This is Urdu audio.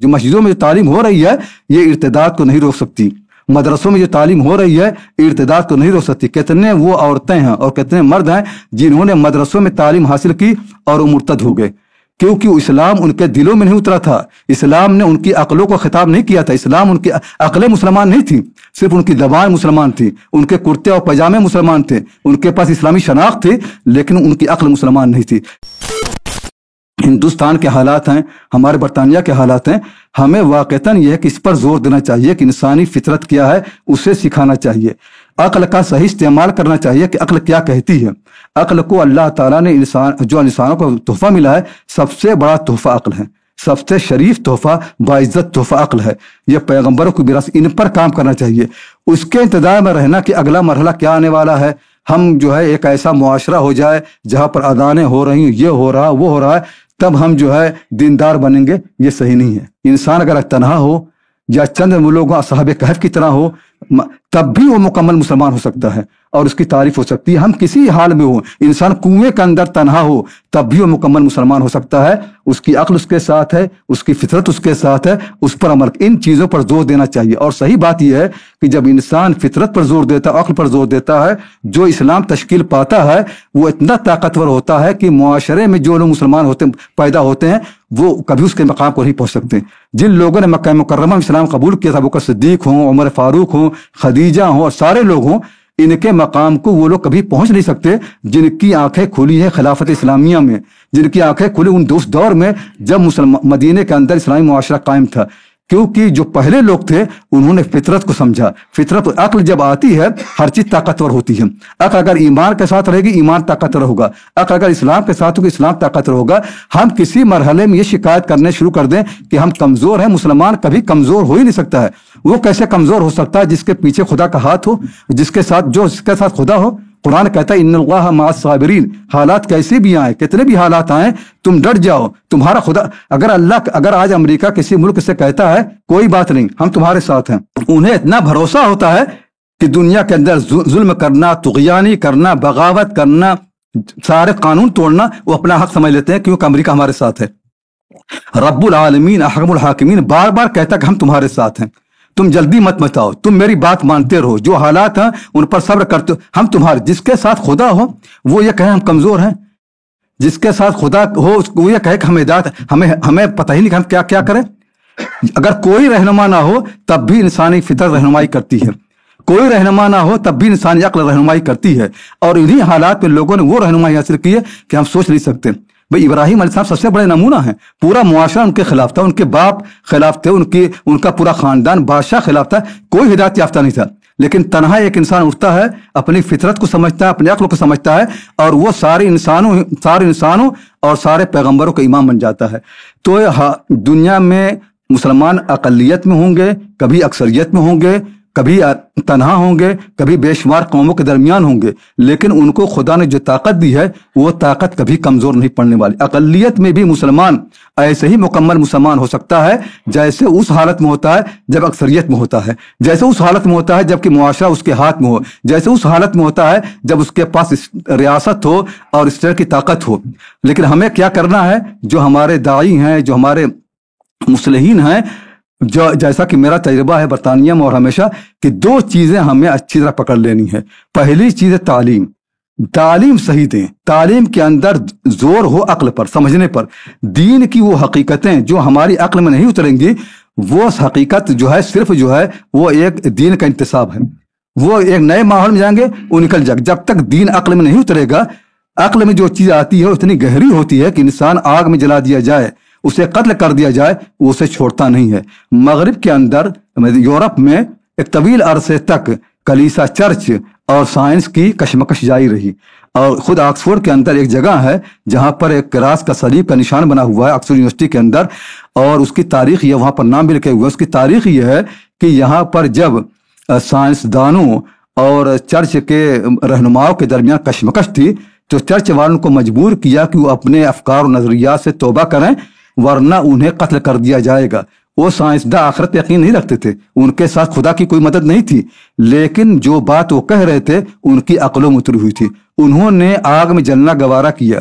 جو مسجدوں میں جو تعلیم ہو رہی ہے یہ ارتداد کو نہیں روک سکتی، مدرسوں میں جو تعلیم ہو رہی ہے ارتداد کو نہیں روک سکتی۔ کتنے وہ عورتیں ہیں اور کتنے مرد ہیں جنہوں نے مدرسوں میں تعلیم حاصل کی اور وہ مرتد ہو گئے، کیونکہ اسلام ان کے دلوں میں نہیں اترا تھا، اسلام نے ان کی عقلوں کو خطاب نہیں کیا تھا، اسلام ان کی عقلیں مسلمان نہیں تھی، صرف ان کی زبان مسلمان تھی، ان کے کرتے اور پاجامے مسلمان تھے، ان کے پاس اسلامی شناخت تھی لیکن ان کی عقل مسلمان نہیں تھی۔ ہندوستان کے حالات ہیں، ہمارے برطانیہ کے حالات ہیں، ہمیں واقعتاً یہ ہے کہ اس پر زور دینا چاہیے کہ انسانی فطرت کیا ہے اسے سکھانا چاہیے، عقل کا صحیح استعمال کرنا چاہیے کہ عقل کیا کہتی ہے۔ عقل کو اللہ تعالیٰ نے جو انسانوں کو تحفہ ملا ہے سب سے بڑا تحفہ عقل ہے، سب سے شریف تحفہ باعزت تحفہ عقل ہے، یہ پیغمبروں کی وراثت، ان پر کام کرنا چاہیے، اس کے انتظار میں رہنا کہ اگلا مرحلہ کیا آنے والا ہے، ہم جو ہے ایک ایسا معاشرہ ہو جائے جہاں پر اذانیں ہو رہی ہیں، یہ ہو رہا وہ ہو رہا ہے، تب ہم جو ہے دیندار بنیں گے، یہ صحیح نہیں ہے۔ انسان اگر تنہا ہو یا چند لوگوں اصحاب کہف کی طرح ہو تب بھی وہ مکمل مسلمان ہو سکتا ہے اور اس کی تعریف ہو سکتی ہے۔ ہم کسی حال میں ہو، انسان کنویں کے اندر تنہا ہو تب بھی وہ مکمل مسلمان ہو سکتا ہے، اس کی عقل اس کے ساتھ ہے، اس کی فطرت اس کے ساتھ ہے، اس پر عمل، ان چیزوں پر زور دینا چاہیے۔ اور صحیح بات یہ ہے کہ جب انسان فطرت پر زور دیتا ہے، عقل پر زور دیتا ہے، جو اسلام تشکیل پاتا ہے وہ اتنا طاقتور ہوتا ہے کہ معاشرے میں جو لوگ مسلمان پیدا ہوتے ہیں وہ کبھی اس کے مقام کو نہیں پہنچ سکتے۔ جن لوگوں نے مکہ مکرمہ میں اسلام قبول کیا تھا، ابوبکر صدیق ہوں، عمر فاروق ہوں، خدیجہ ہوں اور سارے لوگ ہوں، ان کے مقام کو وہ لوگ کبھی پہنچ نہیں سکتے جن کی آنکھیں کھلی ہیں خلافت اسلامیہ میں، جن کی آنکھیں کھلی اس دور میں جب مدینے کے اندر اسلامی معاشرہ قائم تھا، کیونکہ جو پہلے لوگ تھے انہوں نے فطرت کو سمجھا۔ فطرت عقل جب آتی ہے ہر چیز طاقتور ہوتی ہے، عقل اگر ایمان کے ساتھ رہے گی ایمان طاقتور ہوگا، عقل اگر اسلام کے ساتھ ہوگا اسلام طاقتور ہوگا۔ ہم کسی مرحلے میں یہ شکایت کرنے شروع کر دیں کہ ہم کمزور ہیں، مسلمان کبھی کمزور ہو ہی نہیں سکتا ہے۔ وہ کیسے کمزور ہو سکتا ہے جس کے پیچھے خدا کا ہاتھ ہو، جس کے ساتھ خدا ہو۔ قرآن کہتا ہے ان اللہ مع الصابرین، حالات کیسے بھی آئیں، کتنے بھی حالات آئیں تم ڈٹ جاؤ، تمہارا خدا اگر آج امریکہ کسی ملک سے کہتا ہے کوئی بات نہیں ہم تمہارے ساتھ ہیں، انہیں اتنا بھروسہ ہوتا ہے کہ دنیا کے اندر ظلم کرنا، طغیانی کرنا، بغاوت کرنا، سارے قانون توڑنا وہ اپنا حق سمجھ لیتے ہیں کیونکہ امریکہ ہمارے ساتھ ہے۔ رب العالمین احکم الحاکمین بار بار کہتا کہ ہم تمہارے ساتھ ہیں، تم جلدی مت مچاؤ، تم میری بات مانتے رہو، جو حالات ہیں ان پر صبر کرتے ہو، ہم تمہارے۔ جس کے ساتھ خدا ہو وہ یہ کہے ہم کمزور ہیں، جس کے ساتھ خدا ہو وہ یہ کہے کہ ہم ہدایت، ہمیں پتہ ہی نہیں کہ ہم کیا کریں۔ اگر کوئی رہنما نہ ہو تب بھی انسانی فطرت رہنمائی کرتی ہے، کوئی رہنما نہ ہو تب بھی انسانی عقل رہنمائی کرتی ہے، اور انہی حالات میں لوگوں نے وہ رہنمائی حاصل کی ہے کہ ہم سوچ نہیں سکتے۔ بھئی ابراہیم علیہ السلام سب سے بڑے نمونہ ہیں، پورا معاشرہ ان کے خلاف تھا، ان کے باپ خلاف تھے، ان کا پورا خاندان بادشاہ خلاف تھا، کوئی ہدایت یافتہ نہیں تھا، لیکن تنہا ایک انسان اٹھتا ہے، اپنی فطرت کو سمجھتا ہے، اپنے عقل کو سمجھتا ہے، اور وہ سارے انسانوں اور سارے پیغمبروں کا امام بن جاتا ہے۔ تو دنیا میں مسلمان اقلیت میں ہوں گے، کبھی اکثریت میں ہوں گے، کبھی تنہا ہوں گے، کبھی بے شمار قوموں کے درمیان ہوں گے، لیکن ان کو خدا نے جو طاقت دی ہے وہ طاقت کبھی کمزور نہیں پڑنے والی۔ اقلیت میں بھی مسلمان ایسے ہی مکمل مسلمان ہو سکتا ہے جیسے اس حالت میں ہوتا ہے جب اکثریت میں ہوتا ہے، جیسے اس حالت میں ہوتا ہے جب کہ معاشرہ اس کے ہاتھ میں ہو، جیسے اس حالت میں ہوتا ہے جب اس کے پاس ریاست ہو اور اس طرح کی طاقت ہو۔ لیکن ہمیں کیا کرنا ہے، جو ہمارے داعی ہیں، جو ہمارے مصلحین ہیں، جیسا کہ میرا تجربہ ہے برطانیہ میں اور ہمیشہ، کہ دو چیزیں ہمیں اچھی طرح پکڑ لینی ہے۔ پہلی چیز ہے تعلیم صحیح دیں، تعلیم کے اندر زور ہو عقل پر، سمجھنے پر، دین کی وہ حقیقتیں جو ہماری عقل میں نہیں اتریں گی، وہ حقیقت جو ہے صرف جو ہے وہ ایک دین کا انتصاب ہے، وہ ایک نئے ماحول میں جائیں گے وہ نکل جائے گا۔ جب تک دین عقل میں نہیں اترے گا، عقل میں جو چیز آتی ہے اتنی گہری ہوتی ہے کہ انسان آگ میں جلا دیا جائے، اسے قتل کر دیا جائے، وہ اسے چھوڑتا نہیں ہے۔ مغرب کے اندر یورپ میں ایک طویل عرصے تک کلیسا، چرچ اور سائنس کی کشمکش جاری رہی، اور خود آکسفورڈ کے اندر ایک جگہ ہے جہاں پر ایک کراس کا صلیب کا نشان بنا ہوا ہے آکسفورڈ یونیورسٹی کے اندر، اور اس کی تاریخ یہ وہاں پر نام بھی لکھے ہوئے، اس کی تاریخ یہ ہے کہ یہاں پر جب سائنسدانوں اور چرچ کے رہنماؤں کے درمیان کشمکش تھی تو چرچ والوں کو مجبور کیا کہ وہ اپنے افکار و نظریات سے توبہ کریں ورنہ انہیں قتل کر دیا جائے گا۔ وہ سائنسداں آخرت پہ یقین نہیں رکھتے تھے، ان کے ساتھ خدا کی کوئی مدد نہیں تھی، لیکن جو بات وہ کہہ رہے تھے ان کی عقلوں میں اتری ہوئی تھی، انہوں نے آگ میں جلنا گوارا کیا،